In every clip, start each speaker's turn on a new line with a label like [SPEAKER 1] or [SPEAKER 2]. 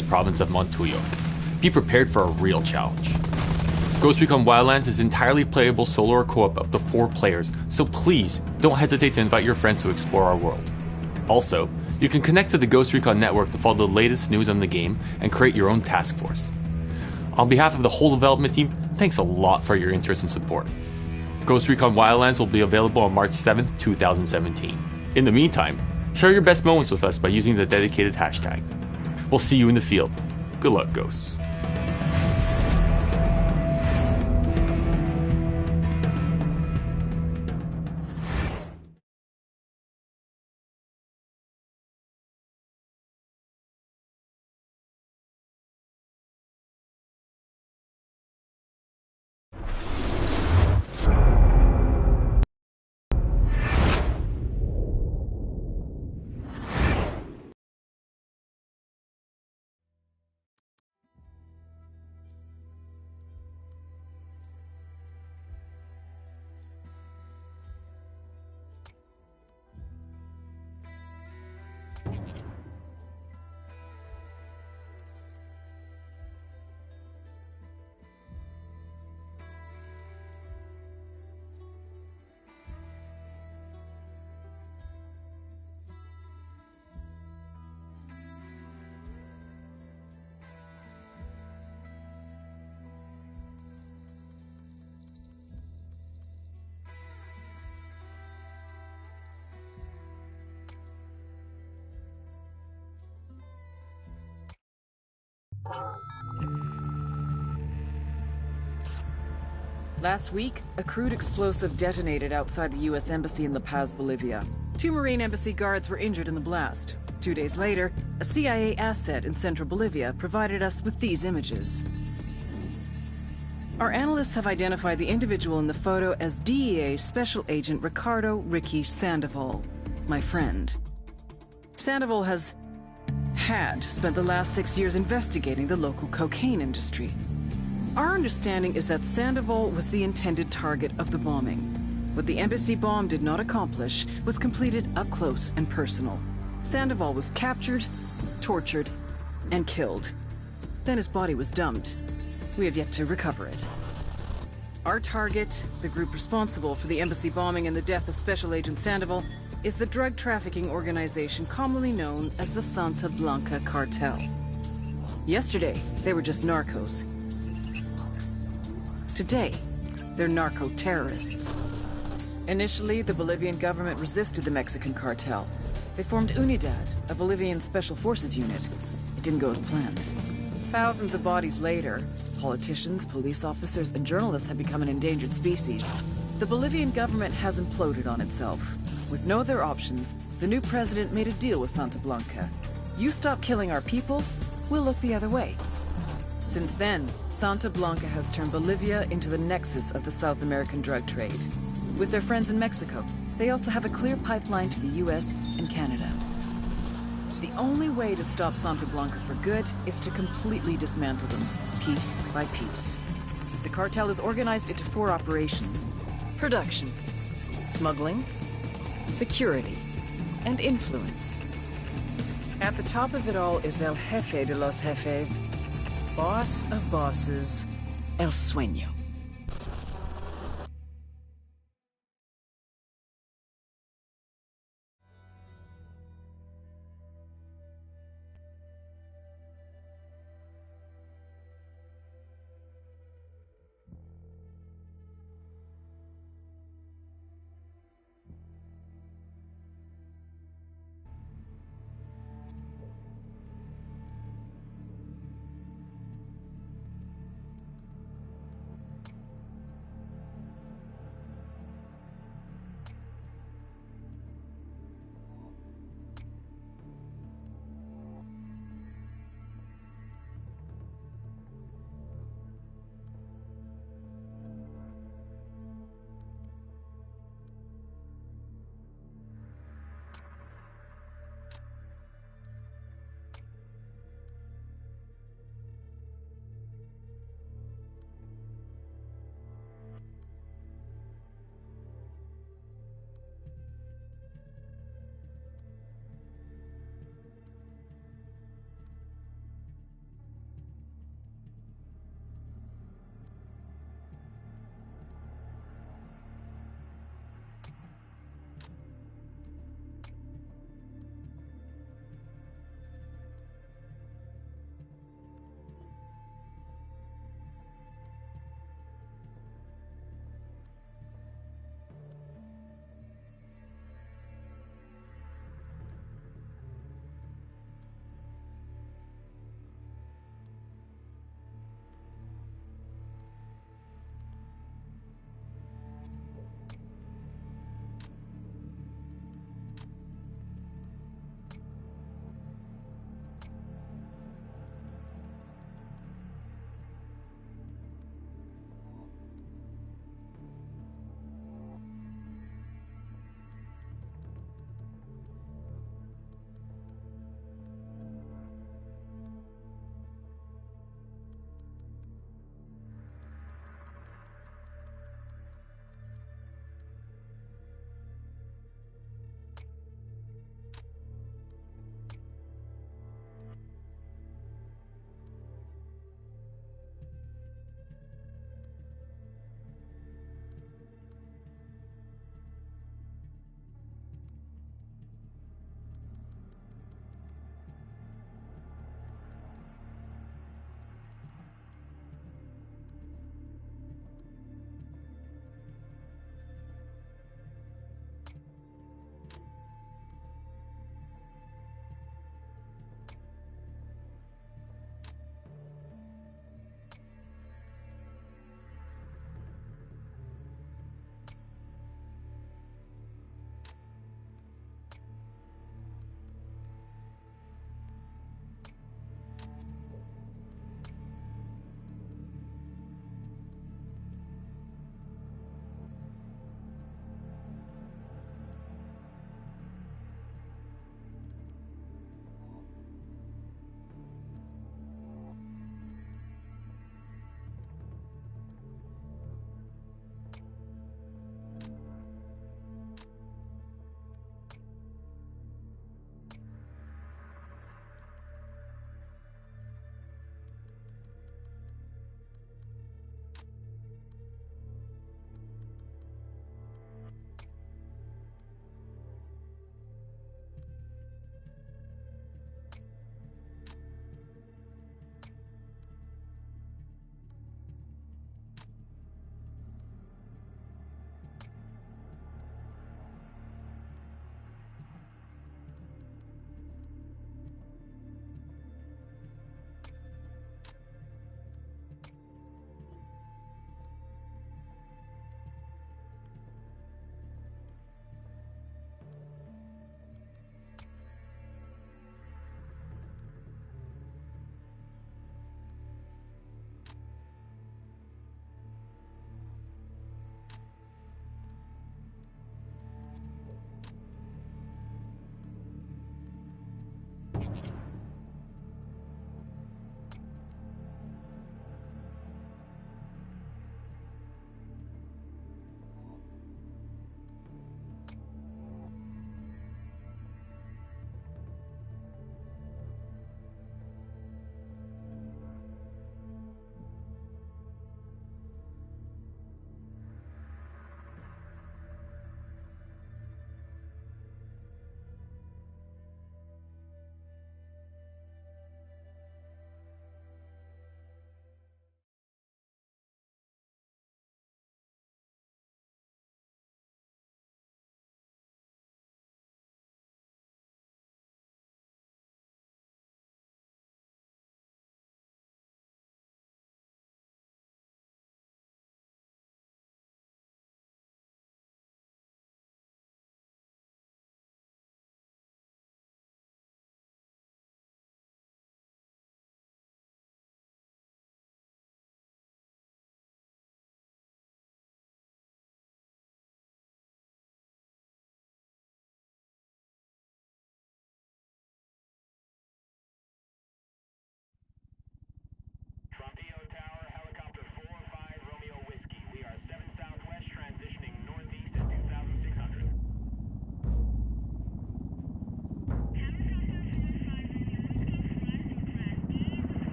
[SPEAKER 1] province of Montuyuk. Be prepared for a real challenge. Ghost Recon Wildlands is entirely playable solo or co-op up to 4 players, so please don't hesitate to invite your friends to explore our world. Also, you can connect to the Ghost Recon network to follow the latest news on the game and create your own task force. On behalf of the whole development team, thanks a lot for your interest and support. Ghost Recon Wildlands will be available on March 7th, 2017. In the meantime, share your best moments with us by using the dedicated hashtag. We'll see you in the field. Good luck, Ghosts.
[SPEAKER 2] Last week, a crude explosive detonated outside the U.S. Embassy in La Paz, Bolivia. 2 Marine Embassy guards were injured in the blast. 2 days later, a CIA asset in central Bolivia provided us with these images. Our analysts have identified the individual in the photo as DEA Special Agent Ricardo Ricky Sandoval, my friend. Sandoval had spent the last 6 years investigating the local cocaine industry. Our understanding is that Sandoval was the intended target of the bombing. What the embassy bomb did not accomplish was completed up close and personal. Sandoval was captured, tortured, and killed. Then his body was dumped. We have yet to recover it. Our target, the group responsible for the embassy bombing and the death of Special Agent Sandoval, is the drug trafficking organization commonly known as the Santa Blanca Cartel. Yesterday, they were just narcos. Today, they're narco-terrorists. Initially, the Bolivian government resisted the Mexican cartel. They formed UNIDAD, a Bolivian special forces unit. It didn't go as planned. Thousands of bodies later, politicians, police officers, and journalists have become an endangered species. The Bolivian government has imploded on itself. With no other options, the new president made a deal with Santa Blanca. You stop killing our people, we'll look the other way. Since then, Santa Blanca has turned Bolivia into the nexus of the South American drug trade. With their friends in Mexico, they also have a clear pipeline to the US and Canada. The only way to stop Santa Blanca for good is to completely dismantle them, piece by piece. The cartel is organized into 4 operations: production, smuggling, security, and influence. At the top of it all is El Jefe de los Jefes, boss of bosses, El Sueño.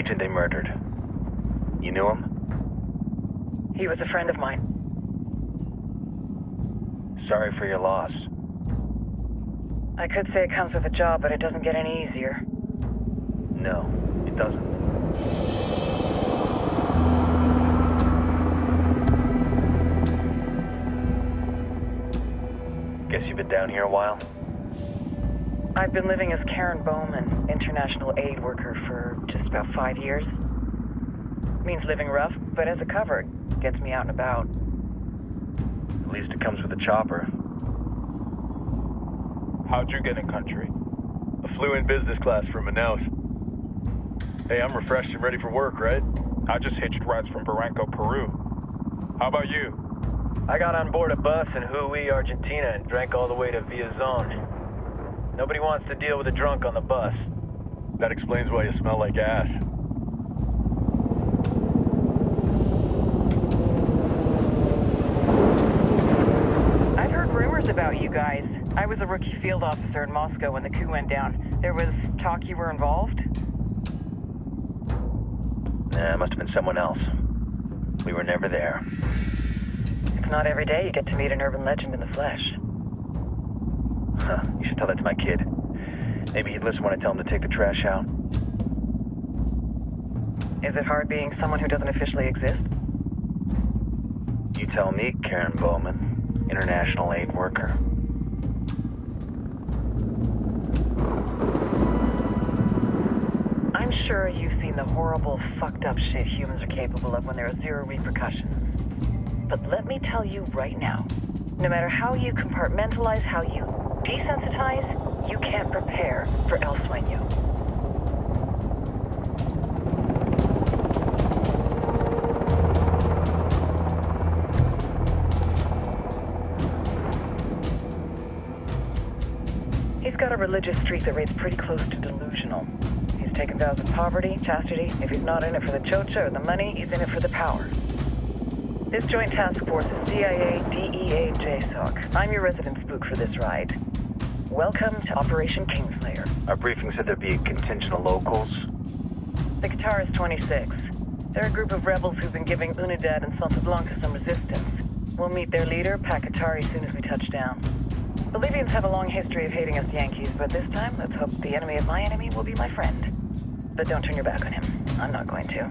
[SPEAKER 3] agent they murdered. You knew him?
[SPEAKER 2] He was a friend of mine.
[SPEAKER 3] Sorry for your loss.
[SPEAKER 2] I could say it comes with a job, but it doesn't get any easier.
[SPEAKER 3] No, it doesn't. Guess you've been down here a while?
[SPEAKER 2] I've been living as Karen Bowman, international aid worker, for just about 5 years. Means living rough, but as a cover, it gets me out and about.
[SPEAKER 3] At least it comes with a chopper.
[SPEAKER 4] How'd you get in country? I flew in business class from Manaus. Hey, I'm refreshed and ready for work, right? I just hitched rides from Barranco, Peru. How about you?
[SPEAKER 5] I got on board a bus in Hui, Argentina, and drank all the way to Villazon. Nobody wants to deal with a drunk on the bus.
[SPEAKER 4] That explains why you smell like ass.
[SPEAKER 2] I've heard rumors about you guys. I was a rookie field officer in Moscow when the coup went down. There was talk you were involved?
[SPEAKER 3] Nah, it must have been someone else. We were never there.
[SPEAKER 2] It's not every day you get to meet an urban legend in the flesh.
[SPEAKER 3] Huh, you should tell that to my kid. Maybe he'd listen when I tell him to take the trash out.
[SPEAKER 2] Is it hard being someone who doesn't officially exist?
[SPEAKER 3] You tell me, Karen Bowman, international aid worker.
[SPEAKER 2] I'm sure you've seen the horrible, fucked up shit humans are capable of when there are zero repercussions. But let me tell you right now, no matter how you compartmentalize, how you desensitize, you can't prepare for El Sueño. He's got a religious streak that rates pretty close to delusional. He's taken vows of poverty, chastity. If he's not in it for the chocha or the money, he's in it for the power. This joint task force is CIA, DEA, JSOC. I'm your resident spook for this ride. Welcome to Operation Kingslayer.
[SPEAKER 3] Our briefing said there'd be a contingent of locals.
[SPEAKER 2] The Guitarist 26. They're a group of rebels who've been giving Unidad and Santa Blanca some resistance. We'll meet their leader, Pakatari, as soon as we touch down. Bolivians have a long history of hating us Yankees, but this time, let's hope the enemy of my enemy will be my friend. But don't turn your back on him. I'm not going to.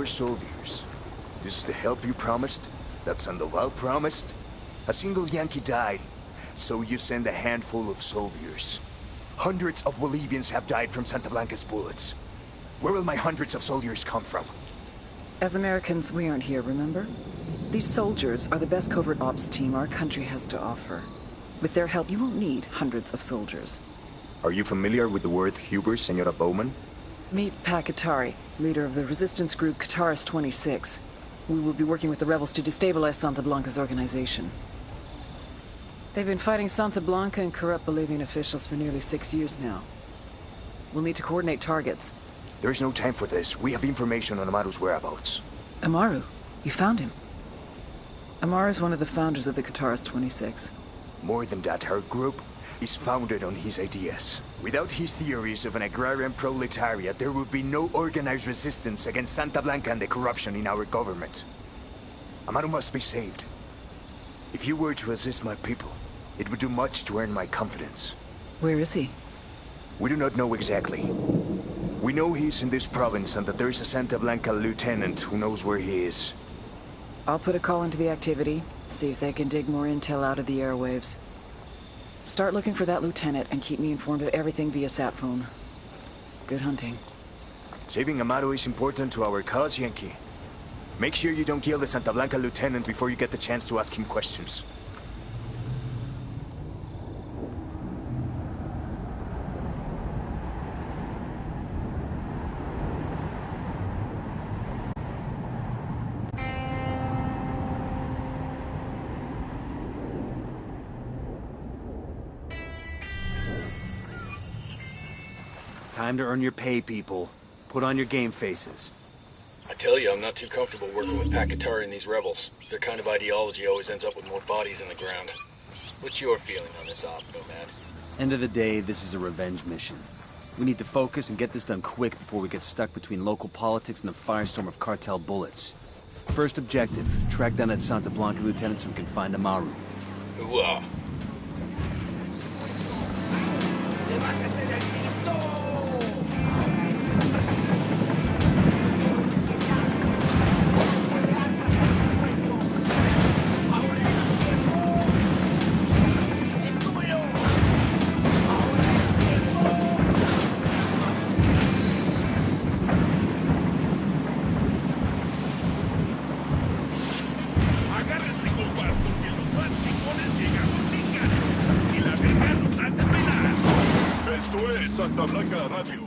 [SPEAKER 6] Soldiers. This is the help you promised? That Sandoval promised? A single Yankee died, so you send a handful of soldiers. Hundreds of Bolivians have died from Santa Blanca's bullets. Where will my hundreds of soldiers come from?
[SPEAKER 2] As Americans, we aren't here, remember? These soldiers are the best covert ops team our country has to offer. With their help, you won't need hundreds of soldiers.
[SPEAKER 6] Are you familiar with the word Huber, Senora Bowman?
[SPEAKER 2] Meet Pakatari, leader of the resistance group Guitarist 26. We will be working with the rebels to destabilize Santa Blanca's organization. They've been fighting Santa Blanca and corrupt Bolivian officials for nearly 6 years now. We'll need to coordinate targets.
[SPEAKER 6] There's no time for this. We have information on Amaru's whereabouts.
[SPEAKER 2] Amaru? You found him? Amaru is one of the founders of the Guitarist 26.
[SPEAKER 6] More than that, her group is founded on his ideas. Without his theories of an agrarian proletariat, there would be no organized resistance against Santa Blanca and the corruption in our government. Amaru must be saved. If you were to assist my people, it would do much to earn my confidence.
[SPEAKER 2] Where is he?
[SPEAKER 6] We do not know exactly. We know he's in this province and that there is a Santa Blanca lieutenant who knows where he is.
[SPEAKER 2] I'll put a call into the activity, see if they can dig more intel out of the airwaves. Start looking for that lieutenant and keep me informed of everything via sat phone. Good hunting.
[SPEAKER 6] Saving Amaru is important to our cause, Yankee. Make sure you don't kill the Santa Blanca lieutenant before you get the chance to ask him questions. Time to earn your pay, people. Put on your game faces.
[SPEAKER 7] I tell you, I'm not too comfortable working with Pakatari and these rebels. Their kind of ideology always ends up with more bodies in the ground. What's your feeling on this op, Nomad?
[SPEAKER 6] End of the day, this is a revenge mission. We need to focus and get this done quick before we get stuck between local politics and the firestorm of cartel bullets. First objective, track down that Santa Blanca lieutenant so we can find Amaru.
[SPEAKER 7] Hooah.
[SPEAKER 8] Esto es Santa Blanca Radio.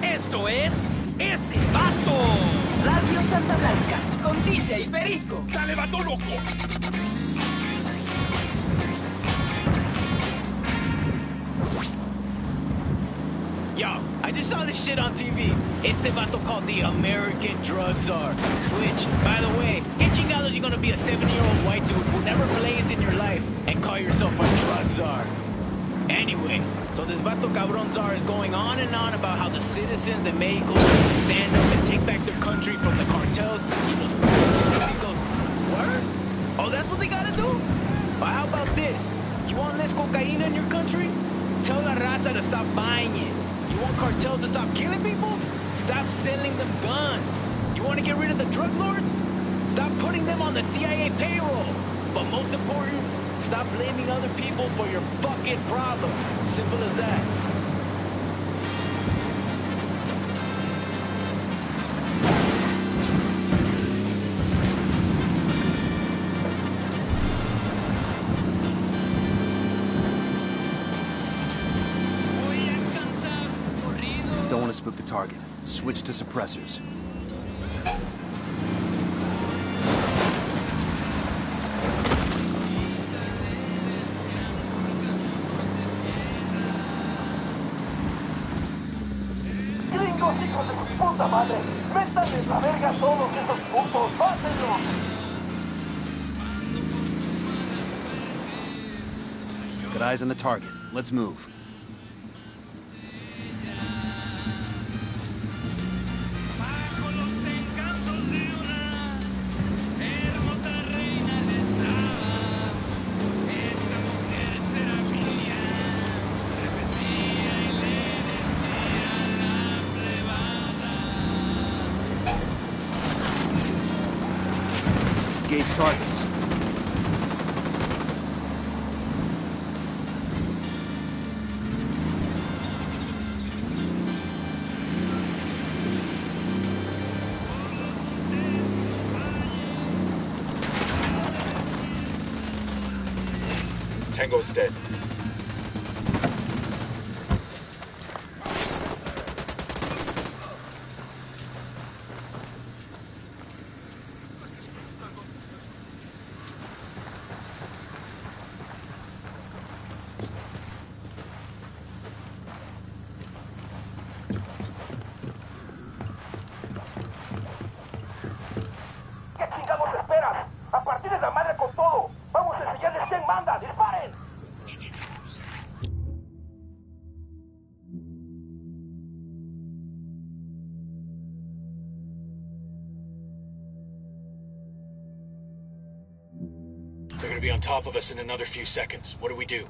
[SPEAKER 9] Esto es ese vato.
[SPEAKER 2] Radio Santa Blanca, con DJ Perico.
[SPEAKER 8] ¡Dale, vato loco!
[SPEAKER 5] Yo, I just saw this shit on TV. Este vato called the American Drug Czar. Which, by the way, ¿qué chingados you gonna be a 7-year-old white dude who never blazed in your life and call yourself a drug czar? Anyway, so this vato cabron czar is going on and on about how the citizens in Mexico need to stand up and take back their country from the cartels. He goes, word? Oh, that's what they gotta do? Well, how about this? You want less cocaine in your country? Tell la raza to stop buying it. You want cartels to stop killing people? Stop selling them guns. You want to get rid of the drug lords? Stop putting them on the CIA payroll. But most important, stop blaming other people for your fucking problem. Simple as that.
[SPEAKER 6] Don't want to spook the target. Switch to suppressors.
[SPEAKER 9] Gringos, hijos de su puta madre. Métanle en la verga a todos esos putos. ¡Mátenlos!
[SPEAKER 6] Got eyes on the target. Let's move. Engage targets.
[SPEAKER 7] Tango's dead.
[SPEAKER 9] ¿Qué chingados esperas? A partir de la madre con todo. Vamos a enseñarles quién manda. ¡Disparen!
[SPEAKER 7] They're gonna be on top of us in another few seconds. What do we do?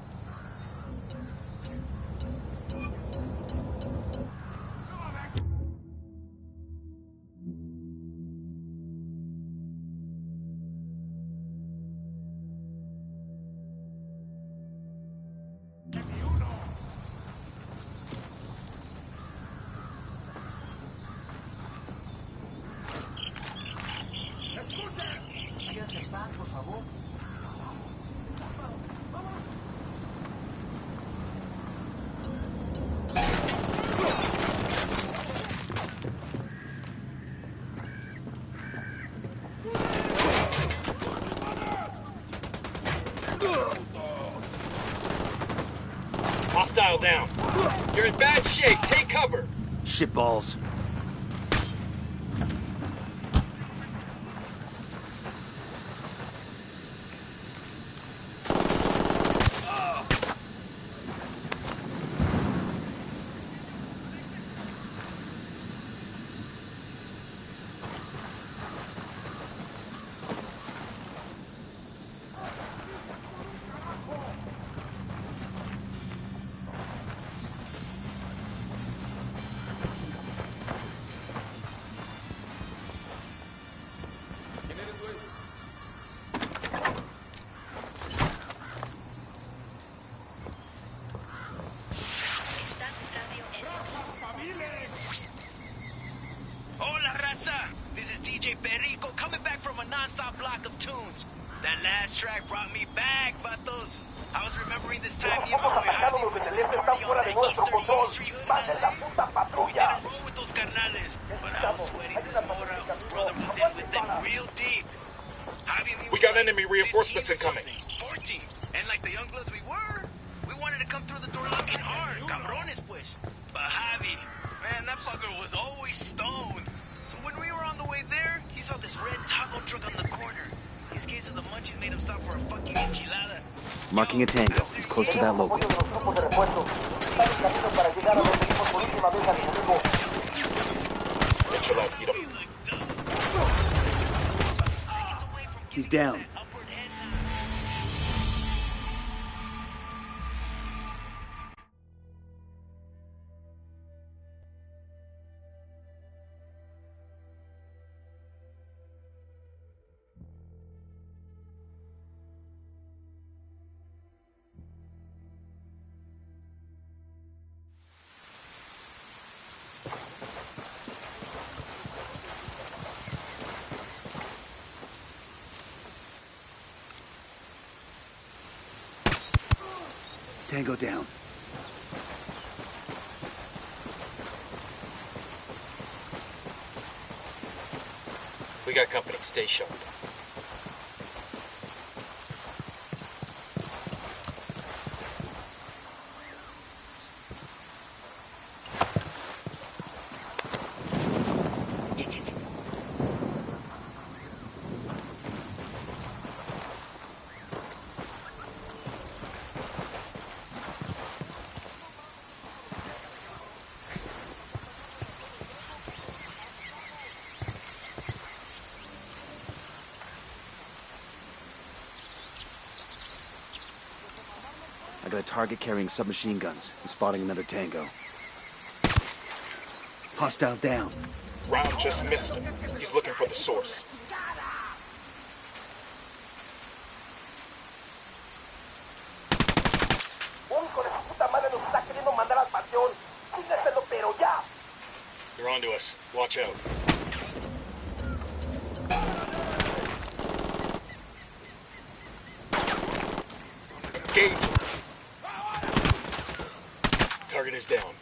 [SPEAKER 7] Hostile down. You're in bad shape. Take cover.
[SPEAKER 6] Shitballs.
[SPEAKER 5] Hola, raza! This is DJ Perico coming back from a non-stop block of tunes. That last track brought me back, vatos. I was remembering this time me and my boy Javi went to this party on that East 38th Street hood in LA. We didn't roll with those carnales, but I was sweating this mora whose brother was in with them real deep. Javi and me
[SPEAKER 7] We got enemy reinforcements incoming.
[SPEAKER 5] 14. And like the young bloods we were, we wanted to come through the door looking hard, cabrones pues. But Javi, man, that fucker was always stoned. So when we were on the way there, he saw this red taco truck on the corner. His case of the munchies made him stop for a fucking enchilada.
[SPEAKER 6] Marking a tango. He's close to that local.
[SPEAKER 9] Los grupos de refuerzo están en camino para llegar a donde vimos por última vez al enemigo.
[SPEAKER 6] He's down. Tango down.
[SPEAKER 7] We got company. Stay sharp.
[SPEAKER 6] I got a target carrying submachine guns and spotting another tango. Hostile down.
[SPEAKER 7] Round just missed him. He's looking for the source. They're onto us. Watch out. Gate! Target is down.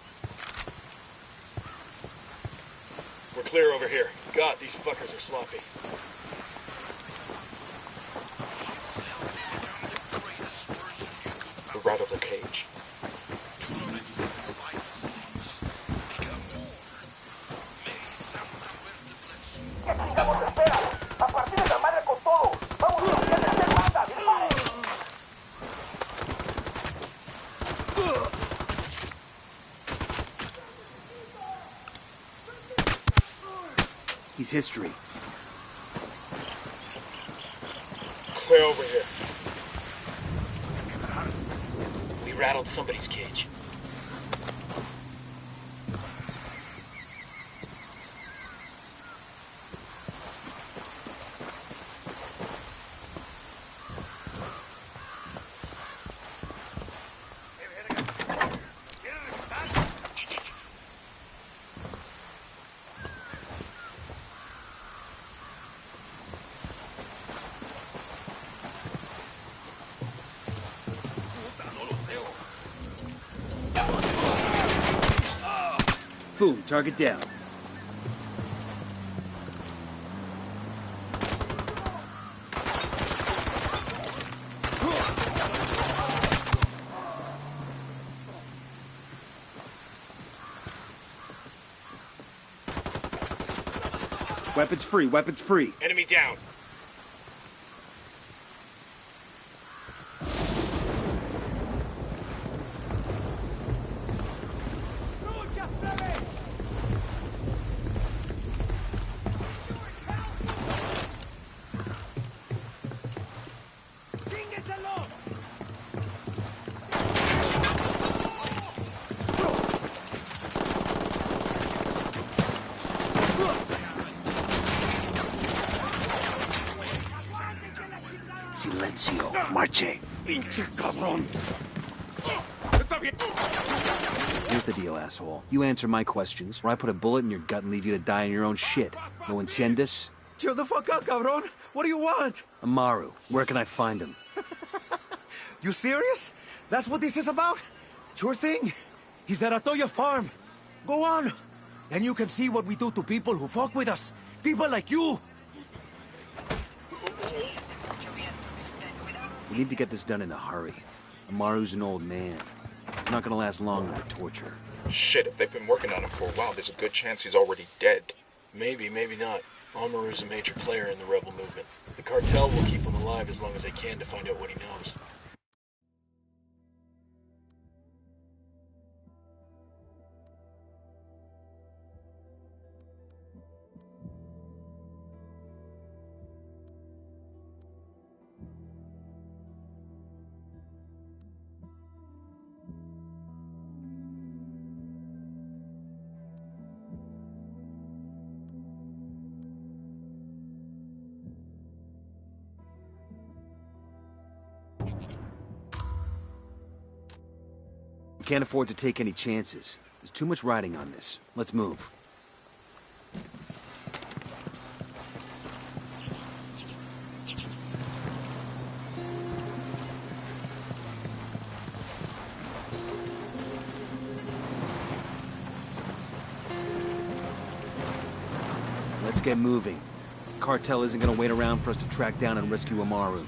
[SPEAKER 7] We're clear over here. God, these fuckers are sloppy. We're right over cage.
[SPEAKER 9] ¿Qué chingados esperan? A partir de la madre con todo. Vamos a hacer de mata, disparen.
[SPEAKER 6] He's history.
[SPEAKER 7] Clear over here. We rattled somebody's cage.
[SPEAKER 6] Boom, target down. Weapons free, weapons free.
[SPEAKER 7] Enemy down.
[SPEAKER 6] Silencio. Marche.
[SPEAKER 8] Pinche cabrón. Está bien.
[SPEAKER 6] Here's the deal, asshole. You answer my questions, or I put a bullet in your gut and leave you to die in your own shit. No entiendes?
[SPEAKER 8] Chill the fuck out, cabrón. What do you want?
[SPEAKER 6] Amaru, where can I find him?
[SPEAKER 8] You serious? That's what this is about? Sure thing. He's at Atoya Farm. Go on. Then you can see what we do to people who fuck with us. People like you.
[SPEAKER 6] We need to get this done in a hurry. Amaru's an old man. He's not gonna last long under torture.
[SPEAKER 10] Shit, if they've been working on him for a while, there's a good chance he's already dead.
[SPEAKER 7] Maybe, maybe not. Amaru's a major player in the rebel movement. The cartel will keep him alive as long as they can to find out what he knows.
[SPEAKER 6] We can't afford to take any chances. There's too much riding on this. Let's move. Let's get moving. The cartel isn't gonna wait around for us to track down and rescue Amaru.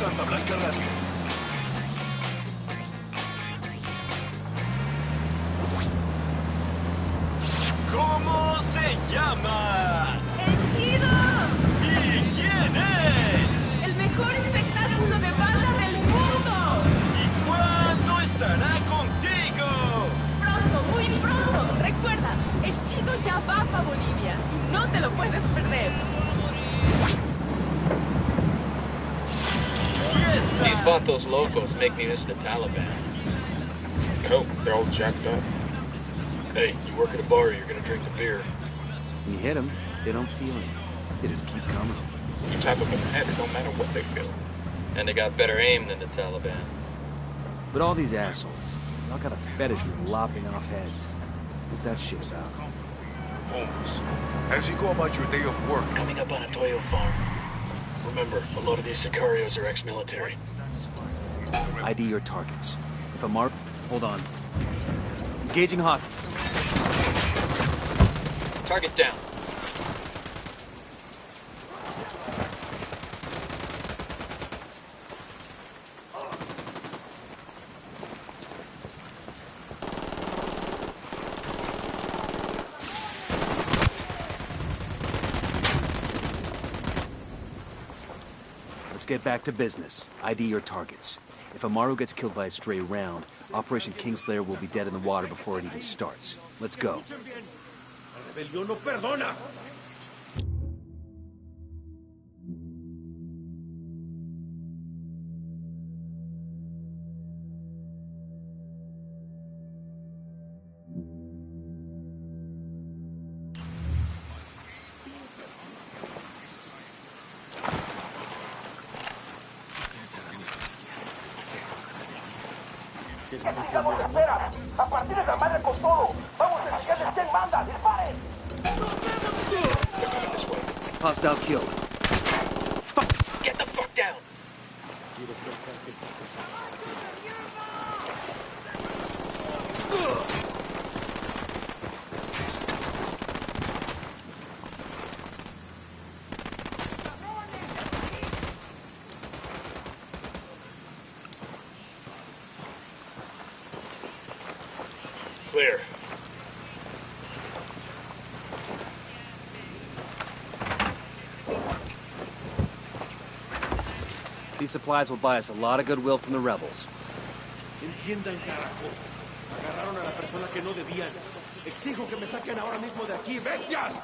[SPEAKER 11] Santa Blanca Radio. ¿Cómo se llama?
[SPEAKER 12] ¡El Chido!
[SPEAKER 11] ¿Y quién es?
[SPEAKER 12] ¡El mejor espectáculo de banda del mundo!
[SPEAKER 11] ¿Y cuándo estará contigo?
[SPEAKER 12] Pronto, muy pronto. Recuerda, el Chido ya va para Bolivia y no te lo puedes perder.
[SPEAKER 7] These vatos locos make me miss the Taliban. It's the coke, they're all jacked up. Hey, you work at a bar, you're gonna drink the beer.
[SPEAKER 8] When you hit them, they don't feel it. They just keep coming.
[SPEAKER 7] You tap them in the head, it don't matter what they feel. And they got better aim than the Taliban.
[SPEAKER 8] But all these assholes, they all got a fetish for lopping off heads. What's that shit about?
[SPEAKER 11] Holmes, as you go about your day of work...
[SPEAKER 7] Coming up on a Toyo farm. Remember, a lot of these sicarios are ex-military.
[SPEAKER 8] ID your targets. If a mark... Hold on. Engaging hot.
[SPEAKER 7] Target down.
[SPEAKER 8] Let's get back to business. ID your targets. If Amaru gets killed by a stray round, Operation Kingslayer will be dead in the water before it even starts. Let's go.
[SPEAKER 9] Necesitamos espera. A partir de la madre con todo. Vamos a iniciar el 100 banda. ¡Disparen!
[SPEAKER 7] They're coming this way.
[SPEAKER 8] Hostile killed.
[SPEAKER 7] Fuck! Get the fuck down! Clear.
[SPEAKER 8] These supplies will buy us a lot of goodwill from the rebels.
[SPEAKER 13] Entiendan, carajo. Agarraron a la persona que no debían. Exijo que me saquen ahora mismo de aquí, bestias.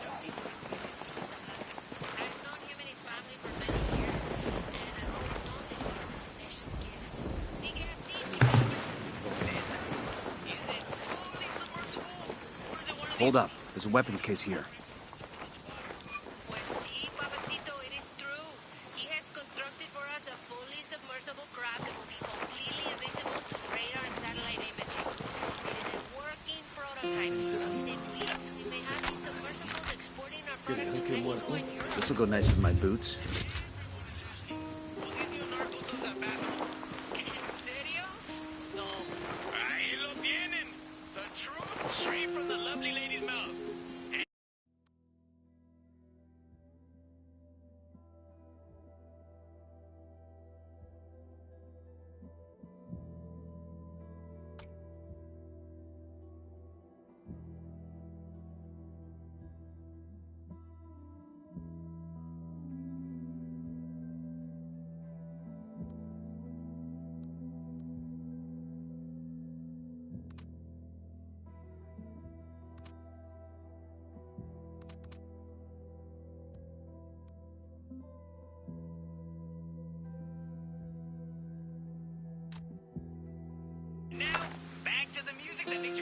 [SPEAKER 8] Hold up. There's a weapons case here.
[SPEAKER 14] Pues sí, papacito, it is true. He has constructed for us a fully submersible craft that will be completely invisible to radar and satellite imaging. It is a working prototype. Within weeks, we may have these submersibles exporting our product to Mexico and Europe.
[SPEAKER 8] This will go nice with my boots.
[SPEAKER 5] ¿En serio? No. Ahí lo tienen. The truth straight from the lovely lady's mouth.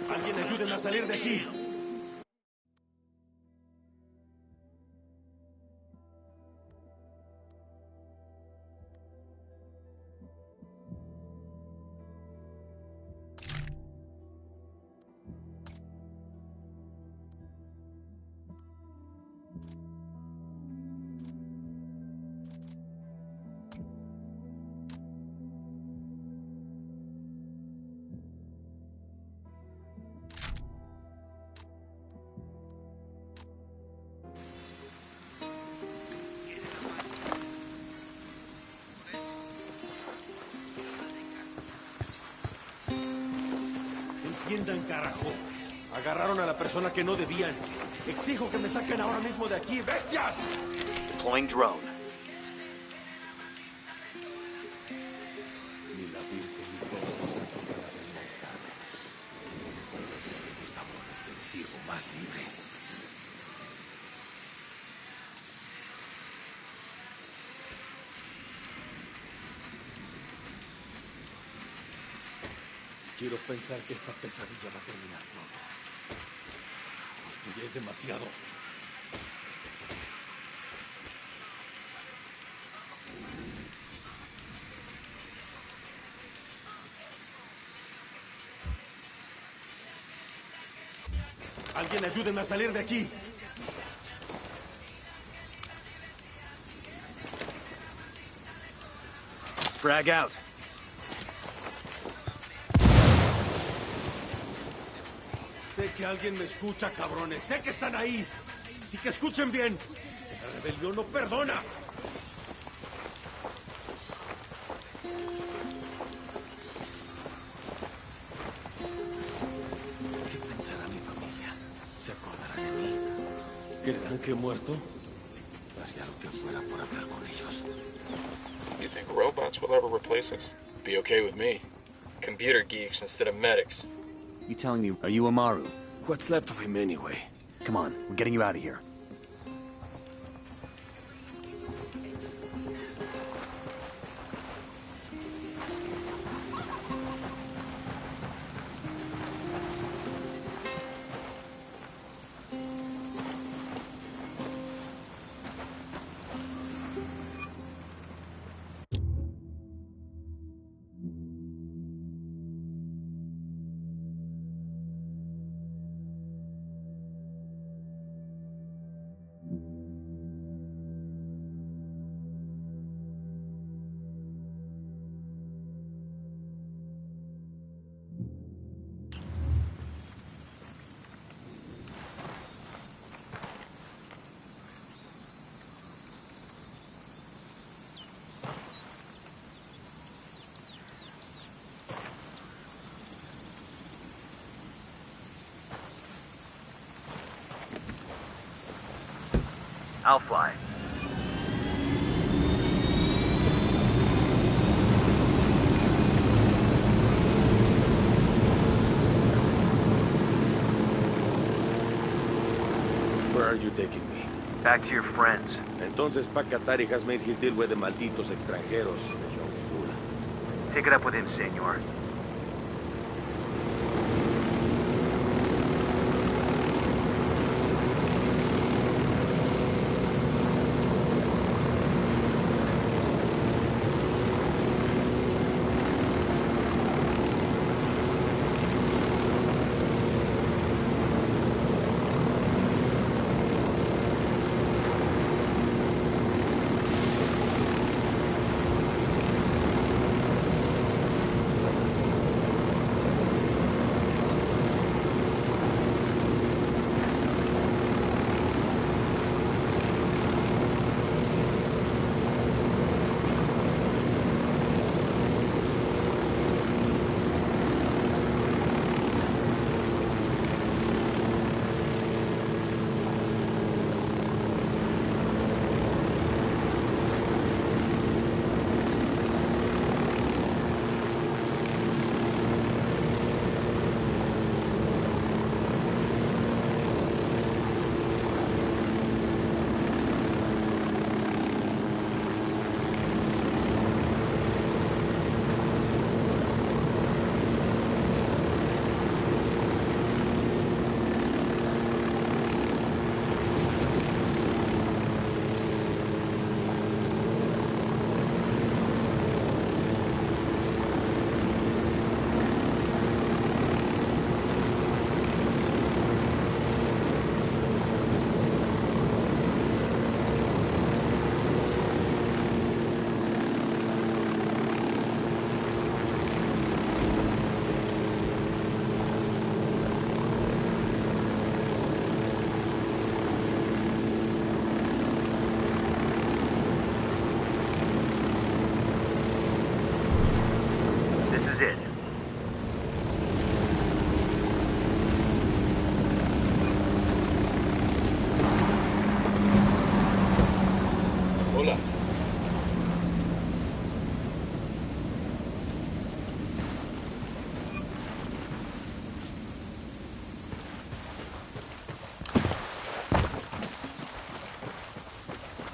[SPEAKER 13] Alguien ayúdenme a salir de aquí. entiendan, carajo. Agarraron a la persona que no debían. Exijo que me saquen ahora mismo de aquí, bestias.
[SPEAKER 6] Deploying drone.
[SPEAKER 13] Ni la Virgen ni todos los santos van a desmontarme. Son estos cabrones que me sirvo más libre. Quiero pensar que esta pesadilla va a terminar pronto. Esto ya es demasiado. Alguien ayúdenme a salir de aquí.
[SPEAKER 6] Frag out.
[SPEAKER 13] Sé que alguien me escucha, cabrones. Sé que están ahí. Así que escuchen bien. La rebelión no perdona. ¿Qué pensará mi familia? ¿Se acordarán de mí? ¿Creerán que he muerto? Haría lo que fuera por hablar con ellos.
[SPEAKER 10] You think robots will ever replace us? Be okay with me. Computer geeks instead of medics.
[SPEAKER 6] You telling me, are you Amaru? What's left of him anyway? Come on, we're getting you out of here.
[SPEAKER 3] I'll fly.
[SPEAKER 13] Where are you taking me?
[SPEAKER 3] Back to your friends.
[SPEAKER 13] Entonces Pacatari has made his deal with the malditos extranjeros, the young fool.
[SPEAKER 3] Take it up with him, senor.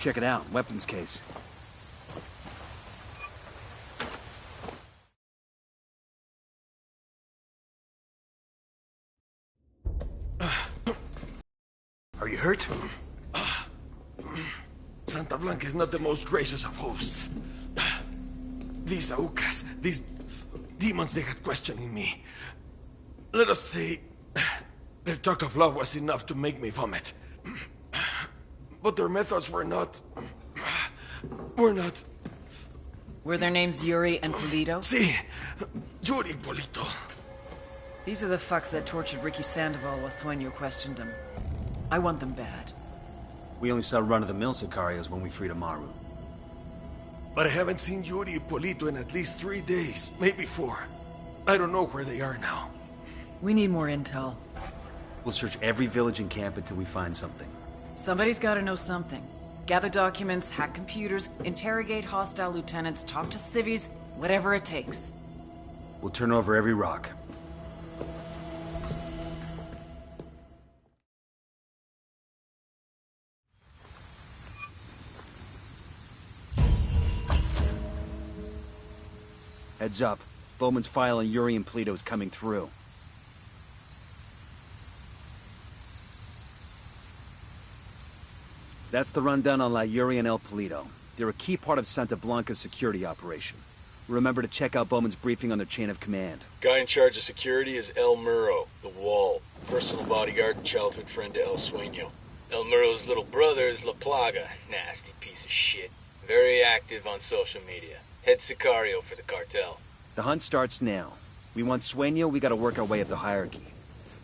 [SPEAKER 8] Check it out. Weapons case. Are you hurt?
[SPEAKER 13] Santa Blanca is not the most gracious of hosts. These Aucas, these demons they had questioning me. Let us say, their talk of love was enough to make me vomit. But their methods were not...
[SPEAKER 2] Were their names Yuri and Polito?
[SPEAKER 13] Si, Yuri Polito.
[SPEAKER 2] These are the fucks that tortured Ricky Sandoval while Sueño questioned him. I want them bad.
[SPEAKER 8] We only saw run-of-the-mill Sicarios when we freed Amaru.
[SPEAKER 13] But I haven't seen Yuri Polito in at least 3 days, maybe 4. I don't know where they are now.
[SPEAKER 2] We need more intel.
[SPEAKER 8] We'll search every village and camp until we find something.
[SPEAKER 2] Somebody's gotta know something. Gather documents, hack computers, interrogate hostile lieutenants, talk to civvies, whatever it takes.
[SPEAKER 8] We'll turn over every rock. Heads up. Bowman's file on Yuri and Polito is coming through. That's the rundown on La Yuri and El Polito. They're a key part of Santa Blanca's security operation. Remember to check out Bowman's briefing on their chain of command.
[SPEAKER 7] Guy in charge of security is El Muro, the Wall. Personal bodyguard and childhood friend to El Sueño. El Muro's little brother is La Plaga. Nasty piece of shit. Very active on social media. Head Sicario for the cartel.
[SPEAKER 8] The hunt starts now. We want Sueño, we gotta work our way up the hierarchy.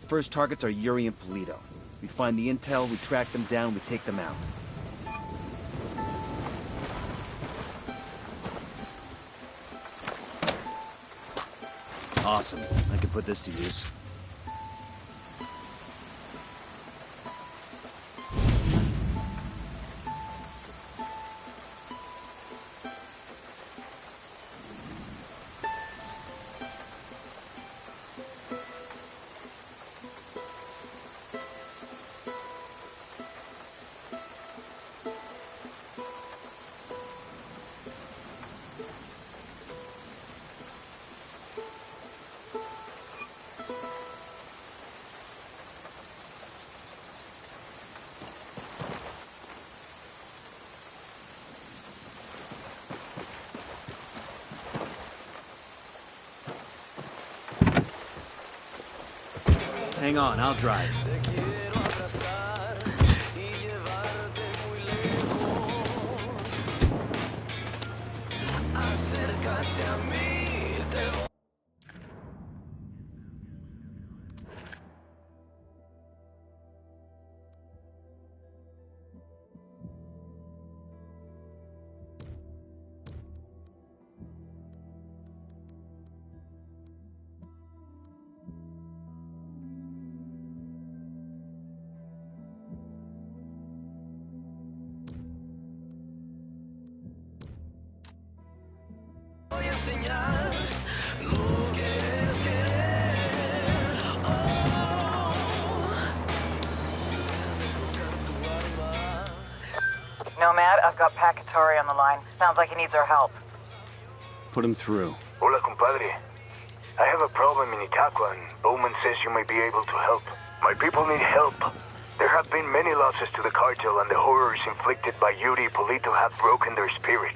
[SPEAKER 8] First targets are Yuri and Polito. We find the intel, we track them down, we take them out. Awesome. I can put this to use. Hang on, I'll drive.
[SPEAKER 2] Nomad, I've got Pacatari on the line. Sounds like he needs our help.
[SPEAKER 8] Put him through.
[SPEAKER 6] Hola, compadre. I have a problem in Itaqua, and Bowman says you may be able to help. My people need help. There have been many losses to the cartel, and the horrors inflicted by Yuri Polito have broken their spirit.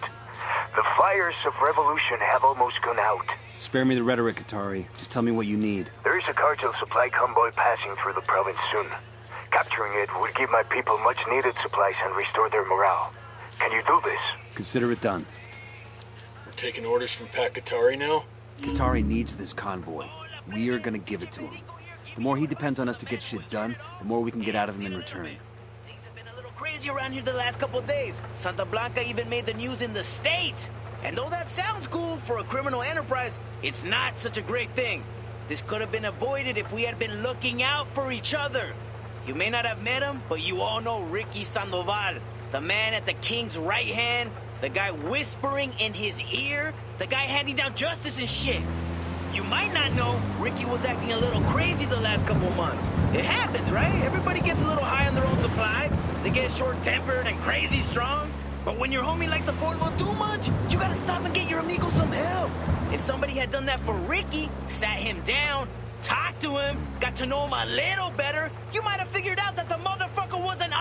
[SPEAKER 6] The fires of revolution have almost gone out.
[SPEAKER 8] Spare me the rhetoric, Katari. Just tell me what you need.
[SPEAKER 6] There is a cartel supply convoy passing through the province soon. Capturing it would give my people much-needed supplies and restore their morale. Can you do this?
[SPEAKER 8] Consider it done.
[SPEAKER 7] We're taking orders from Pacatari now?
[SPEAKER 8] Katari needs this convoy. We're gonna give it to him. The more he depends on us to get shit done, the more we can get out of him in return.
[SPEAKER 5] Things have been a little crazy around here the last couple of days. Santa Blanca even made the news in the States. And though that sounds cool for a criminal enterprise, it's not such a great thing. This could have been avoided if we had been looking out for each other. You may not have met him, but you all know Ricky Sandoval, the man at the king's right hand, the guy whispering in his ear, the guy handing down justice and shit. You might not know, Ricky was acting a little crazy the last couple months. It happens, right? Everybody gets a little high on their own supply. They get short-tempered and crazy strong. But when your homie likes the polvo too much, you gotta stop and get your amigo some help. If somebody had done that for Ricky, sat him down, talked to him, got to know him a little better, you might have figured out that the motherfucker was an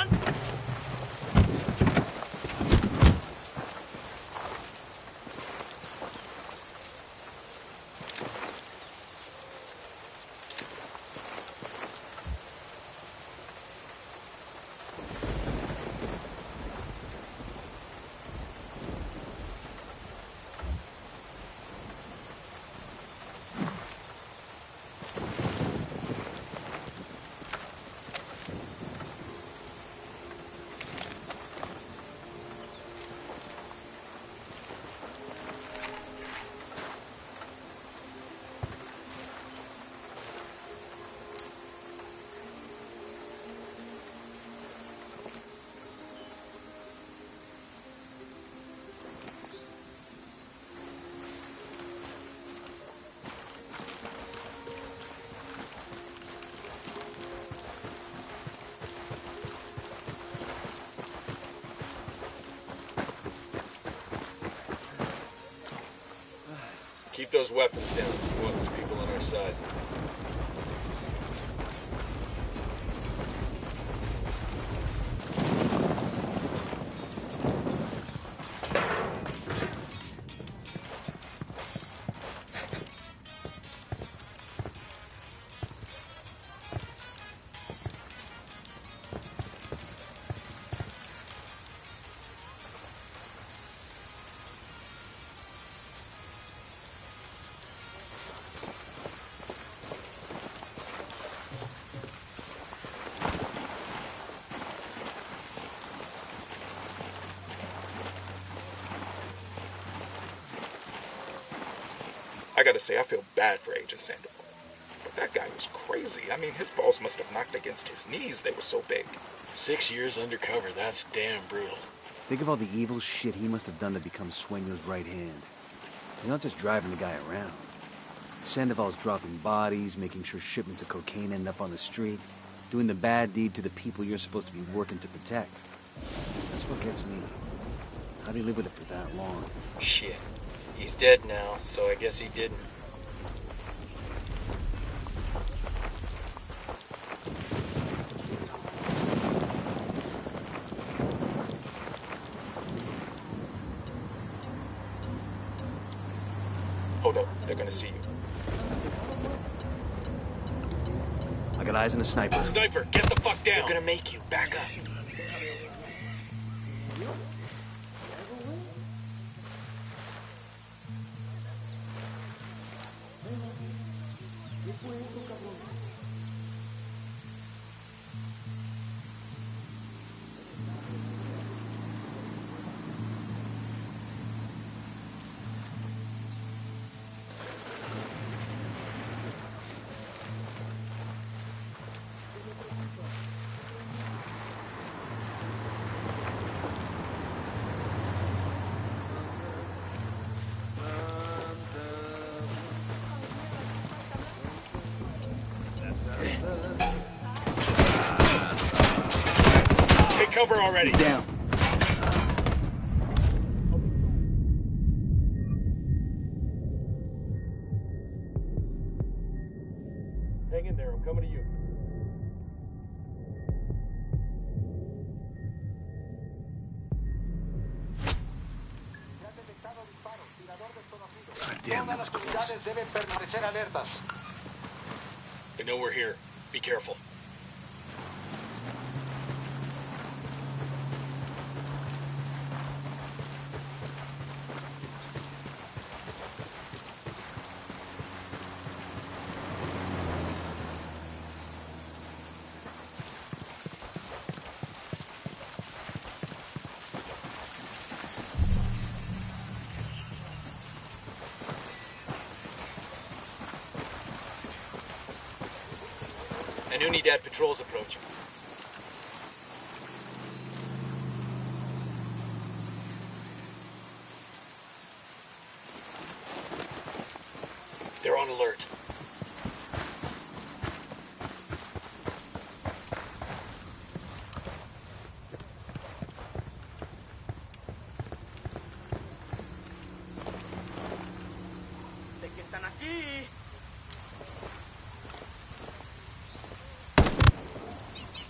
[SPEAKER 7] Keep those weapons down. We want these people on our side.
[SPEAKER 10] I gotta say, I feel bad for Agent Sandoval. But that guy was crazy. I mean, his balls must have knocked against his knees. They were so big.
[SPEAKER 7] 6 years undercover, that's damn brutal.
[SPEAKER 8] Think of all the evil shit he must have done to become Sueño's right hand. He's not just driving the guy around. Sandoval's dropping bodies, making sure shipments of cocaine end up on the street, doing the bad deed to the people you're supposed to be working to protect. That's what gets me. How'd he live with it for that long?
[SPEAKER 7] Shit. He's dead now, so I guess he didn't.
[SPEAKER 10] Hold up, they're gonna see you.
[SPEAKER 8] I got eyes on the sniper.
[SPEAKER 10] Sniper, get the fuck down!
[SPEAKER 7] They're gonna make you. Back up.
[SPEAKER 10] Take cover already.
[SPEAKER 8] He's down.
[SPEAKER 4] Hang in there, I'm coming to you.
[SPEAKER 8] God damn, that was close.
[SPEAKER 10] They know we're here. Be careful.
[SPEAKER 7] An Unidad patrol's approaching.
[SPEAKER 10] They're on alert.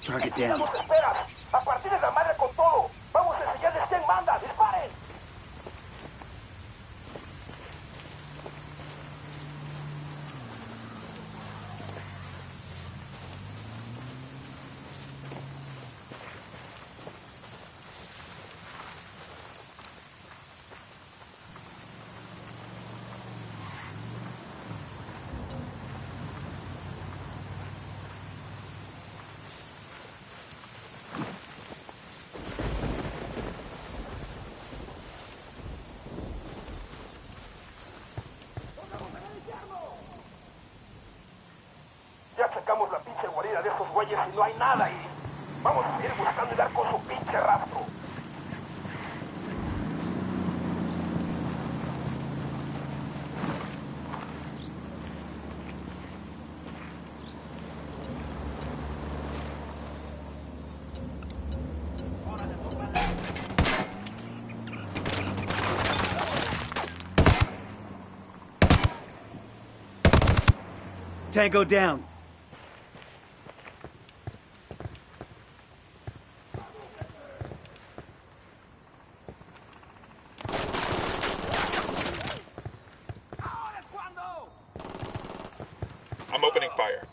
[SPEAKER 8] Target down.
[SPEAKER 9] ¿Qué esperas? A partir de la madre con todo. Vamos a enseñarles quién manda. ¡Disparen! Ya sacamos la pinche guarida de esos güeyes y no hay nada ahí. Vamos a seguir buscando y dar con su pinche rastro.
[SPEAKER 8] Tango down.
[SPEAKER 10] I'm opening fire.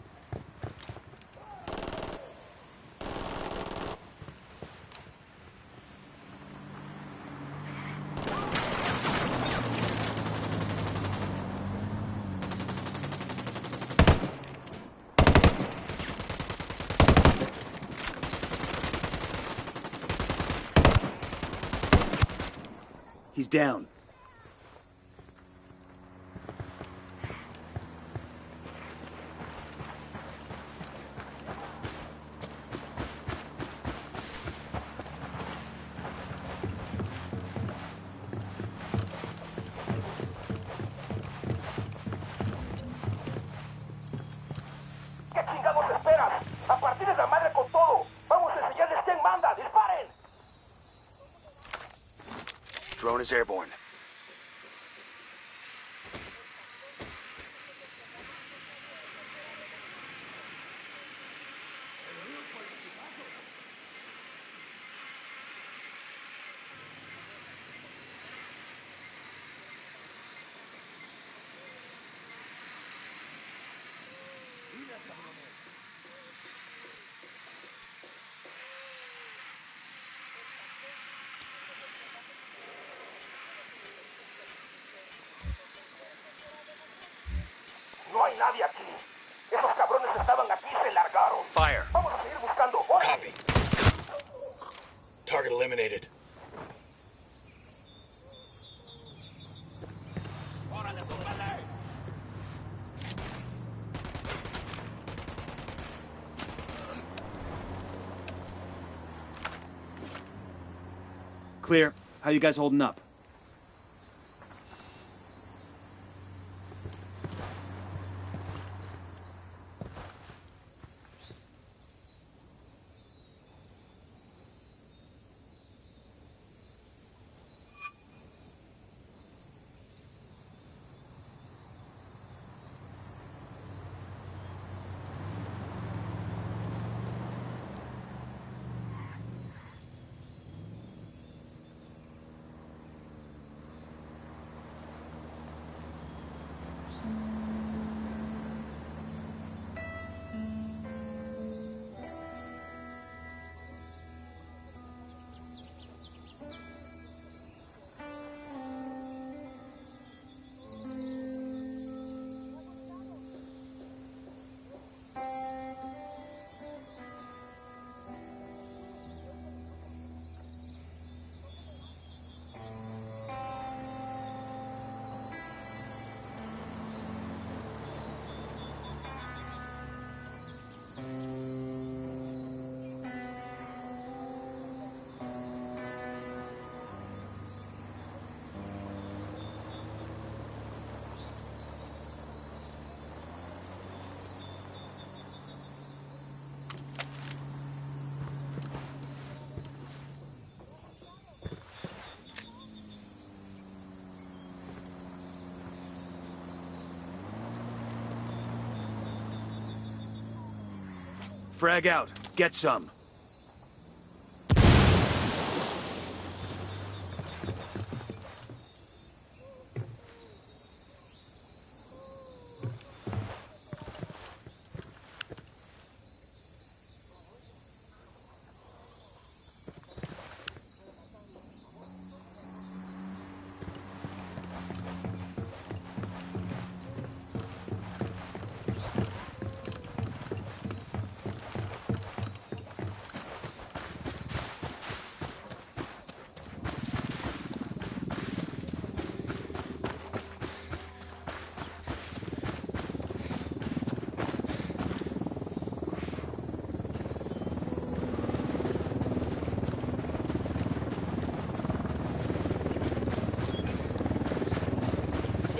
[SPEAKER 8] He's down.
[SPEAKER 9] ¿Qué chingados esperas? A partir de la madre con todo. Vamos a enseñarles quién manda. ¡Disparen!
[SPEAKER 6] Drone is airborne.
[SPEAKER 9] No hay nadie aquí. Esos cabrones estaban aquí y se largaron.
[SPEAKER 6] Fire.
[SPEAKER 9] Vamos a seguir buscando. ¡Órale!
[SPEAKER 7] Target eliminated.
[SPEAKER 8] Clear. How you guys holding up? Frag out.
[SPEAKER 6] Get some.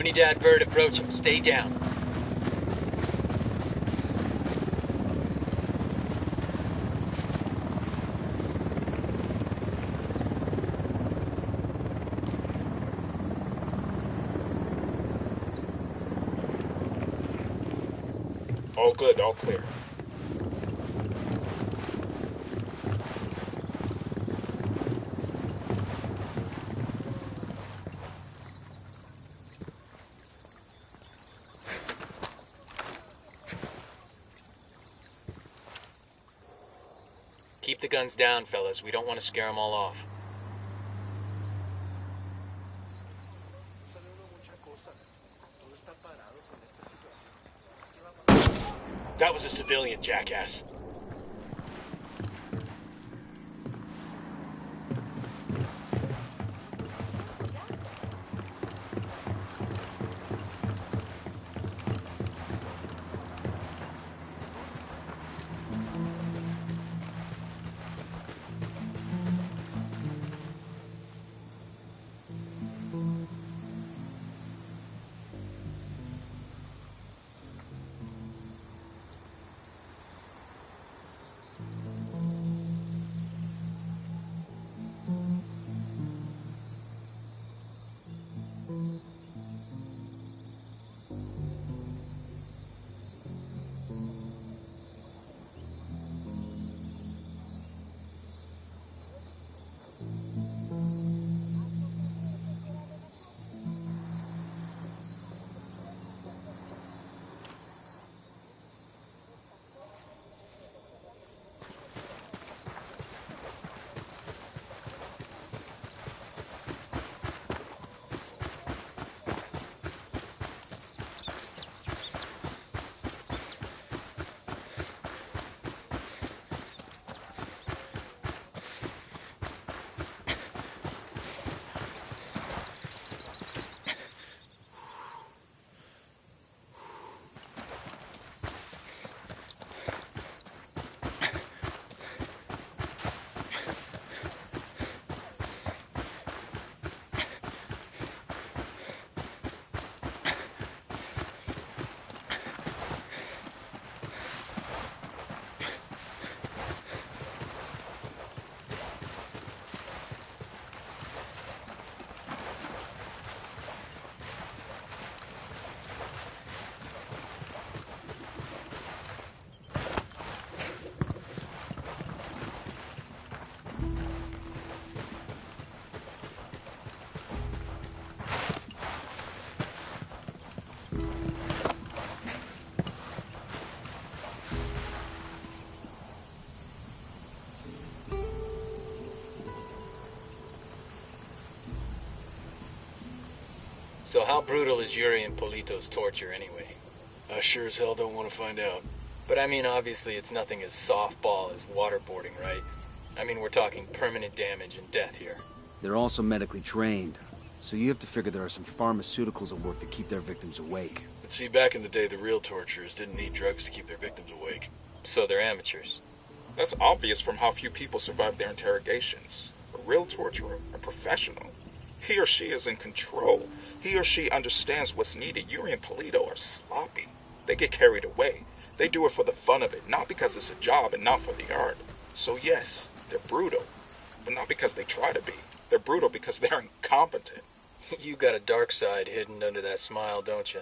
[SPEAKER 7] Unidad bird approaching. Stay down.
[SPEAKER 10] All good, all clear.
[SPEAKER 7] Keep the guns down, fellas. We don't want to scare them all off.
[SPEAKER 10] That was a civilian, jackass.
[SPEAKER 7] So how brutal is Yuri and Polito's torture anyway?
[SPEAKER 10] I sure as hell don't want to find out.
[SPEAKER 7] But I mean, obviously it's nothing as softball as waterboarding, right? I mean, we're talking permanent damage and death here.
[SPEAKER 8] They're also medically trained, so you have to figure there are some pharmaceuticals at work to keep their victims awake.
[SPEAKER 10] But see, back in the day, the real torturers didn't need drugs to keep their victims awake.
[SPEAKER 7] So they're amateurs.
[SPEAKER 10] That's obvious from how few people survive their interrogations. A real torturer, a professional. He or she is in control. He or she understands what's needed. Yuri and Polito are sloppy. They get carried away. They do it for the fun of it, not because it's a job and not for the art. So yes, they're brutal, but not because they try to be. They're brutal because they're incompetent.
[SPEAKER 7] You got a dark side hidden under that smile, don't you?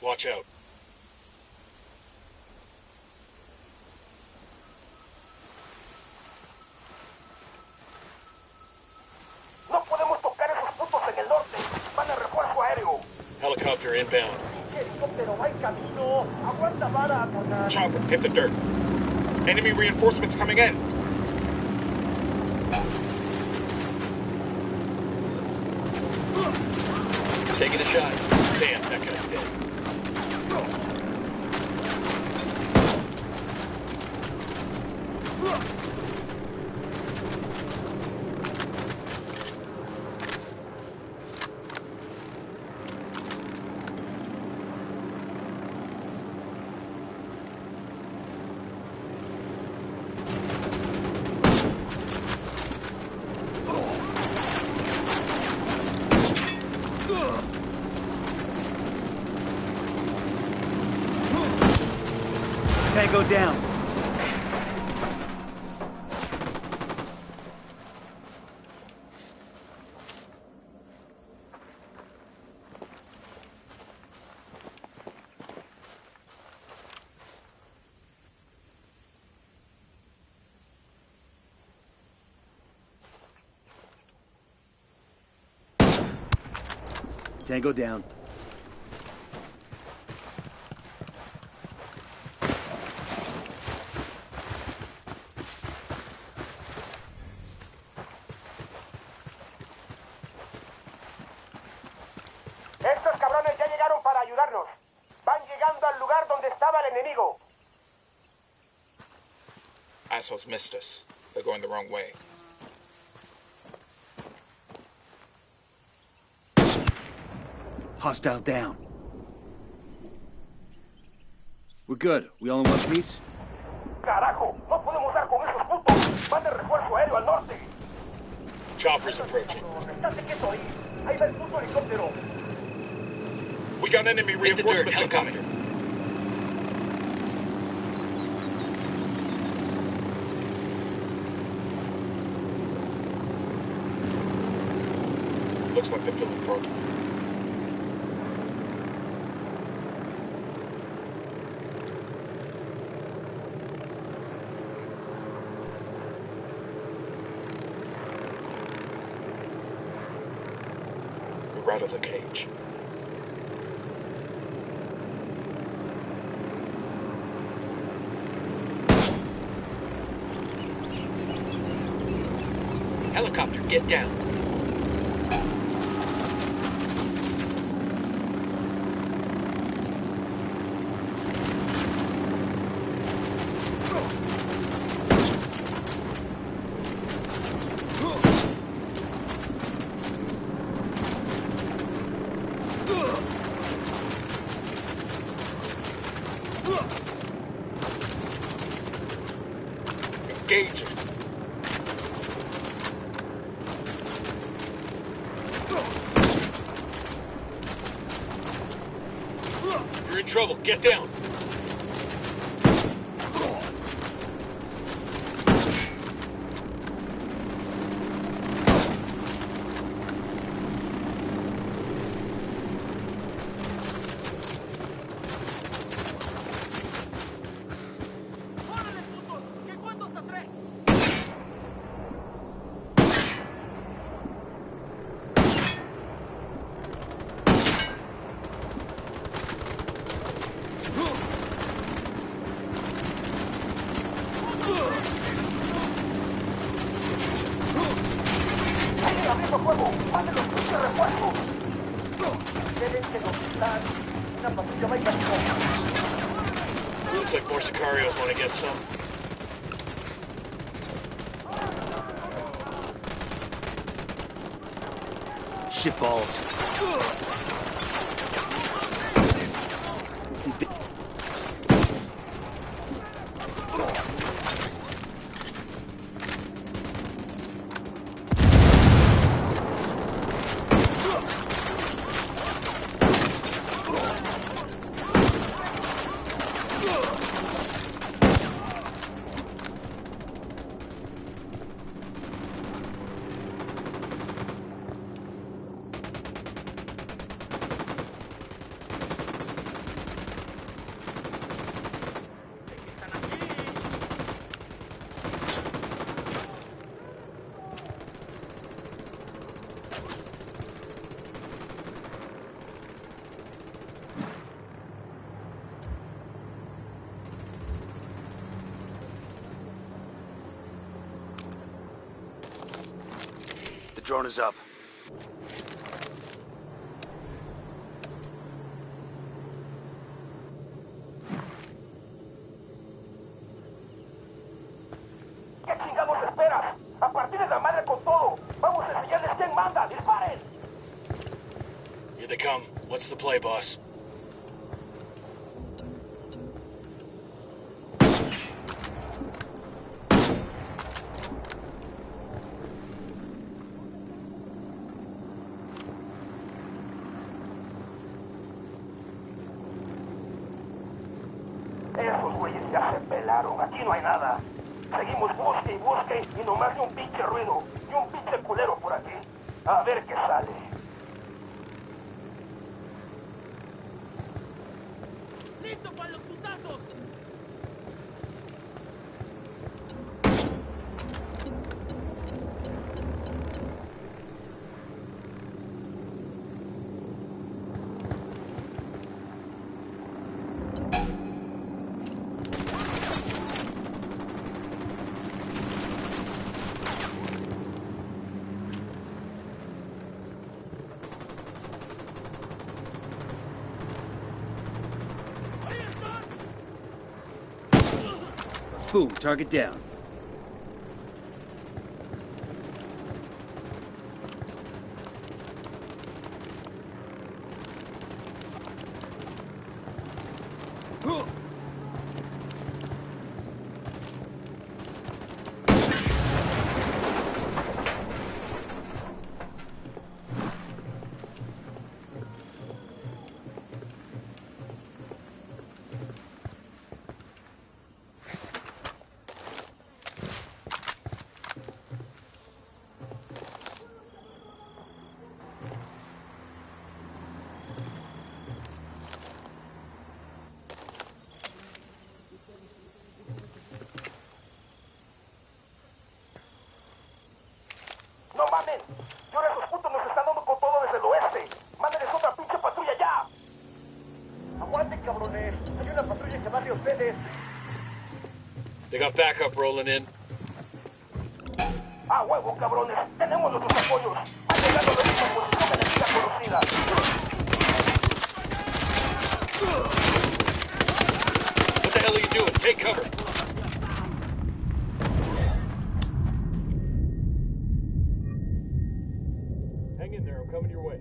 [SPEAKER 10] Watch out.
[SPEAKER 9] No podemos tocar esos puntos en el norte. Van a refuerzo aéreo.
[SPEAKER 10] Helicopter inbound.
[SPEAKER 9] Helicóptero va en camino. Aguanta vara, carnal.
[SPEAKER 10] Chopper, hit the dirt. Enemy reinforcements coming in. Taking a shot. Damn, that guy's dead.
[SPEAKER 8] Tango down. Tango down.
[SPEAKER 9] Estos cabrones ya llegaron para ayudarnos. Van llegando al lugar donde estaba el enemigo.
[SPEAKER 10] Assholes missed us. They're going the wrong way.
[SPEAKER 8] Hostile down. We're good. We all in one piece?
[SPEAKER 9] Carajo, no podemos dar con esos putos. Van de refuerzo aéreo al norte.
[SPEAKER 10] Chopper's approaching.
[SPEAKER 9] Estate quieto ahí. Ahí va el puto helicóptero.
[SPEAKER 10] We got enemy reinforcements incoming. Looks like they're feeling broken. We're out of the cage. Helicopter, get down. Engage it. You're in trouble. Get down.
[SPEAKER 9] abriendo fuego. ¡Manden los putos de refuerzo! Tienen que conquistar una patrulla más camino.
[SPEAKER 10] Looks like more Sicarios want to get some.
[SPEAKER 8] Shitballs. He's dead.
[SPEAKER 6] Drone is up.
[SPEAKER 9] ¿Qué chingados esperas? A partir de la madre con todo. Vamos a enseñarles quién manda. ¡Disparen!
[SPEAKER 7] Here they come. What's the play, boss?
[SPEAKER 9] Esos güeyes ya se pelaron. Aquí no hay nada. Seguimos busque y busque y nomás ni un pinche ruido. Ni un pinche culero por aquí. A ver qué sale.
[SPEAKER 5] ¡Listo para los putazos!
[SPEAKER 15] Boom, target down.
[SPEAKER 9] ¡No mamen! Y ahora esos putos nos están dando con todo desde el oeste. ¡Mándenles otra pinche patrulla ya! ¡Aguanten, cabrones! Hay una patrulla que va hacia ustedes.
[SPEAKER 7] They got backup rolling in.
[SPEAKER 9] ¡Ah, huevo, cabrones! ¡Tenemos nuestros apoyos! ¡Ha llegado la última posición enemiga conocida!
[SPEAKER 7] What the hell are you doing? Take cover.
[SPEAKER 4] Hang in there, I'm coming your way.